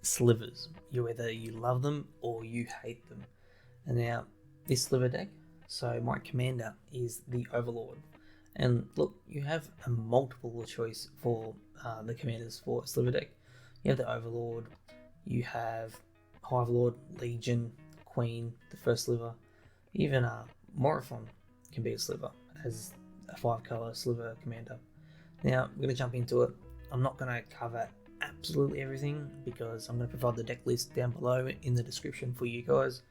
slivers. Either you love them or you hate them. And now, this sliver deck, so my commander is the Overlord. And look, you have a multiple choice for the commanders for a sliver deck. You have the Overlord, you have Hive Lord, Legion, Queen, the first sliver, even Morophon can be a sliver as a 5-color sliver commander. Now, we're going to jump into it. I'm not going to cover absolutely everything because I'm going to provide the deck list down below in the description for you guys.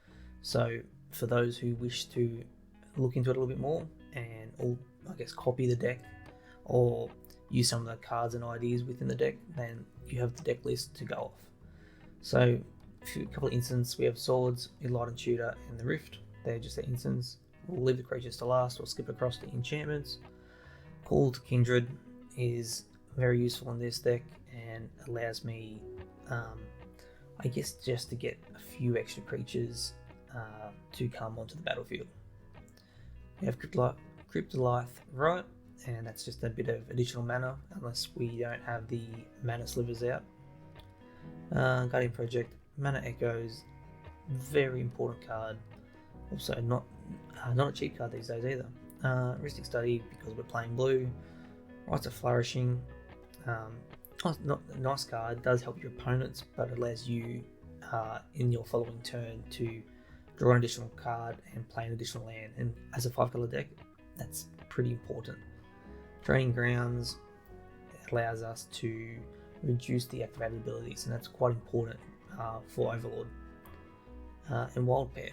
So for those who wish to look into it a little bit more and copy the deck or use some of the cards and ideas within the deck, then you have the deck list to go off. So a couple of instances, we have Swords, Enlightened Tutor, and the Rift. They're just the instance. We'll leave the creatures to last. We'll skip across to enchantments. Called Kindred is very useful in this deck and allows me, just to get a few extra creatures to come onto the battlefield. We have Cryptolith Right, and that's just a bit of additional mana unless we don't have the mana slivers out. Guardian Project, Mana Echoes, very important card. Also not a cheap card these days either. Ristic Study because we're playing blue. Rites of Flourishing, not a nice card, does help your opponents, but allows you in your following turn to draw an additional card and play an additional land, and as a 5-color deck, that's pretty important. Training Grounds allows us to reduce the activated abilities, and that's quite important for Overlord. And Wild Pair.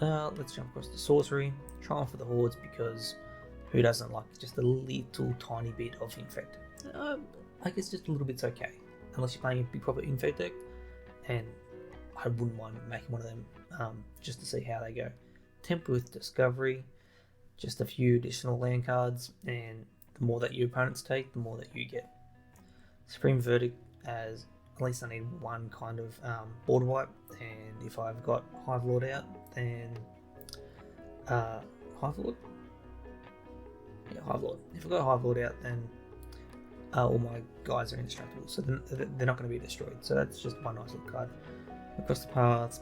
Let's jump across to Sorcery. Triumph for the Hordes because who doesn't like just a little tiny bit of Infect? I guess just a little bit's okay, unless you're playing a big proper Infect deck, and I wouldn't mind making one of them just to see how they go. Temper with Discovery, just a few additional land cards, and the more that your opponents take, the more that you get. Supreme Verdict, as at least I need one kind of board wipe, and if I've got Hive Lord out, then Hive Lord? Yeah, Hive Lord. If I've got Hive Lord out, then all my guys are indestructible, so they're not going to be destroyed. So that's just one nice little card. Across the Paths,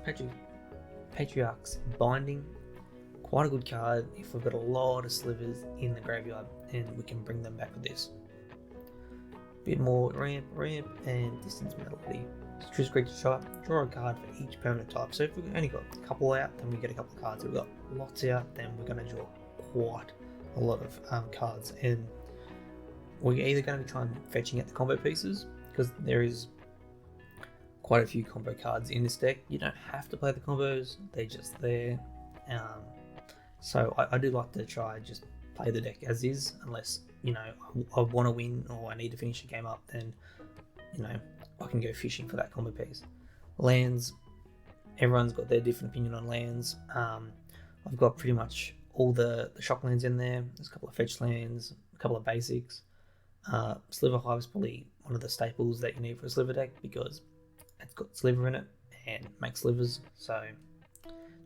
Patriarch's Binding, quite a good card if we've got a lot of slivers in the graveyard, and we can bring them back with this. Bit more ramp, and distance melody. Choose creature type, draw a card for each permanent type. So if we've only got a couple out, then we get a couple of cards. If we've got lots out, then we're going to draw quite a lot of cards, and we're either going to be trying fetching at the combo pieces, because there is quite a few combo cards in this deck. You don't have to play the combos, they're just there. So I do like to try just play the deck as is, unless I want to win or I need to finish a game up, then I can go fishing for that combo piece. Lands, everyone's got their different opinion on lands. I've got pretty much all the shock lands in there. There's a couple of fetch lands, a couple of basics. Sliver Hive is probably one of the staples that you need for a sliver deck because it's got sliver in it and makes slivers, so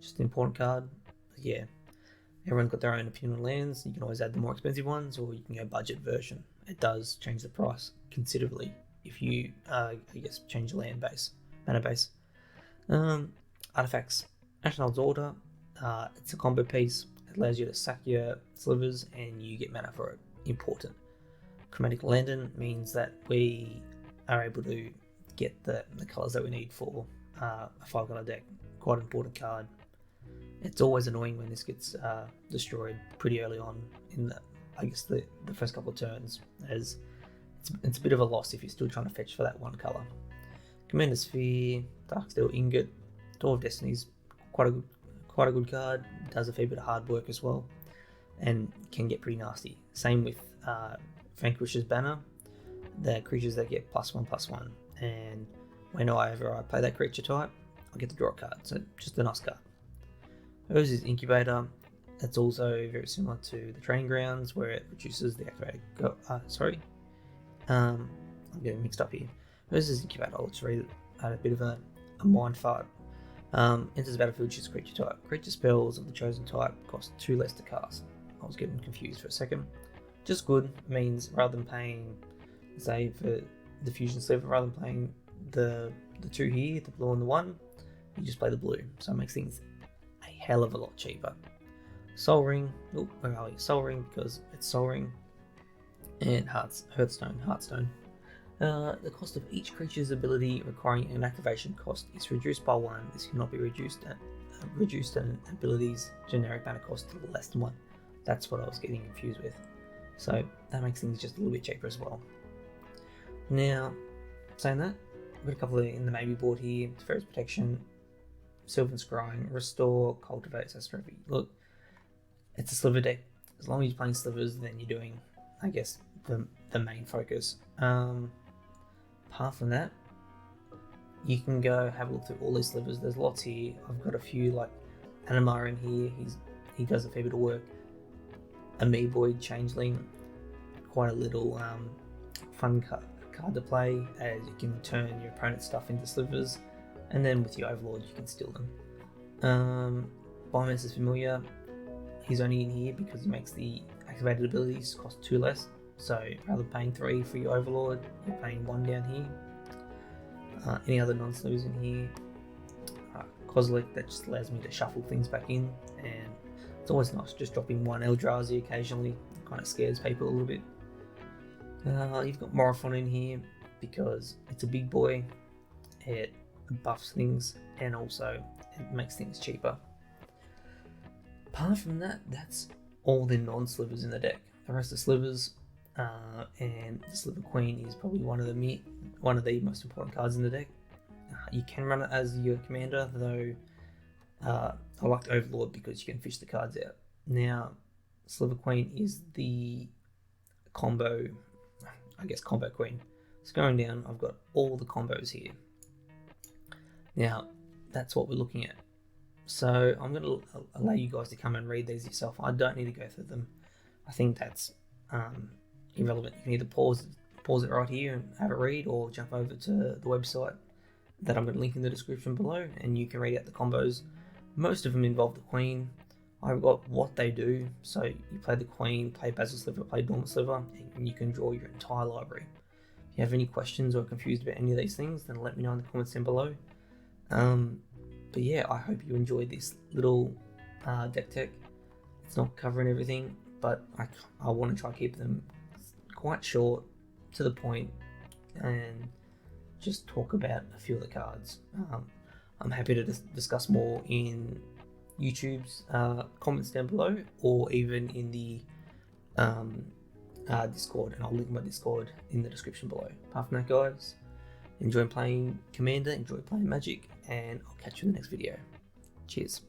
just an important card. But yeah, everyone's got their own opinion on lands. You can always add the more expensive ones, or you can go budget version. It does change the price considerably if you change the mana base. Artifacts, Ashnod's Order. It's a combo piece. It allows you to sack your slivers and you get mana for it. Important. Chromatic Lantern means that we are able to get the colours that we need for a 5-color deck. Quite an important card. It's always annoying when this gets destroyed pretty early on in the first couple of turns, as it's a bit of a loss if you're still trying to fetch for that one colour. Commander Sphere, Darksteel Ingot, Door of Destiny's quite a good card. Does a fair bit of hard work as well, and can get pretty nasty. Same with Vanquish's Banner, the creatures that get +1/+1, and whenever I play that creature type, I get to draw a card. So just a nice card. Urza's Incubator. That's also very similar to the Training Grounds, where it reduces the activated. I'm getting mixed up here. Urza's Incubator. Let's read it. I had a bit of a mind fart. Enters the battlefield, choose a creature type. Creature spells of the chosen type cost 2 less to cast. I was getting confused for a second. Just good. Means rather than paying, say, for the Fusion Sliver, rather than paying the two here, the blue and the one, you just play the blue. So it makes things a hell of a lot cheaper. Soul Ring, oh, where are we? Soul Ring, because it's Soul Ring. And Hearthstone. The cost of each creature's ability requiring an activation cost is reduced by 1. This cannot be reduced and abilities generic mana cost to less than 1. That's what I was getting confused with. So that makes things just a little bit cheaper as well. Now, saying that, I've got a couple in the maybe board here. Defense Protection, Sylvan Scrying, Restore, Cultivate, Catastrophe. Look, it's a sliver deck. As long as you're playing slivers, then you're doing, I guess, the main focus. Apart from that, you can go have a look through all these slivers. There's lots here. I've got a few like Animar in here. He does a fair bit of work. Amoeboid Changeling, quite a little fun card to play, as you can turn your opponent's stuff into slivers, and then with your Overlord you can steal them. Biomancer's Familiar, he's only in here because he makes the activated abilities cost 2 less, so rather than paying 3 for your Overlord, you're paying 1 down here. Any other non-slivers in here? Kozilek, that just allows me to shuffle things back in, and it's always nice just dropping 1 Eldrazi occasionally. It kind of scares people a little bit. You've got Morophon in here because it's a big boy, it buffs things, and also it makes things cheaper. Apart from that, that's all the non-slivers in the deck. The rest are slivers, and the Sliver Queen is probably one of the most important cards in the deck. You can run it as your commander, though I like Overlord because you can fish the cards out. Now, Sliver Queen is the combo, I guess, combo queen. So going down, I've got all the combos here. Now, that's what we're looking at. So I'm going to allow you guys to come and read these yourself. I don't need to go through them. I think that's irrelevant. You can either pause it right here and have a read, or jump over to the website that I'm going to link in the description below, and you can read out the combos. Most of them involve the Queen. I've got what they do. So you play the Queen, play Basil Sliver, play Dormant Sliver, and you can draw your entire library. If you have any questions or confused about any of these things, then let me know in the comments down below. But yeah, I hope you enjoyed this little deck tech. It's not covering everything, but I want to try to keep them quite short, to the point, and just talk about a few of the cards. I'm happy to discuss more in YouTube's comments down below, or even in the Discord, and I'll link my Discord in the description below. Apart from that, guys, enjoy playing Commander, enjoy playing Magic, and I'll catch you in the next video. Cheers.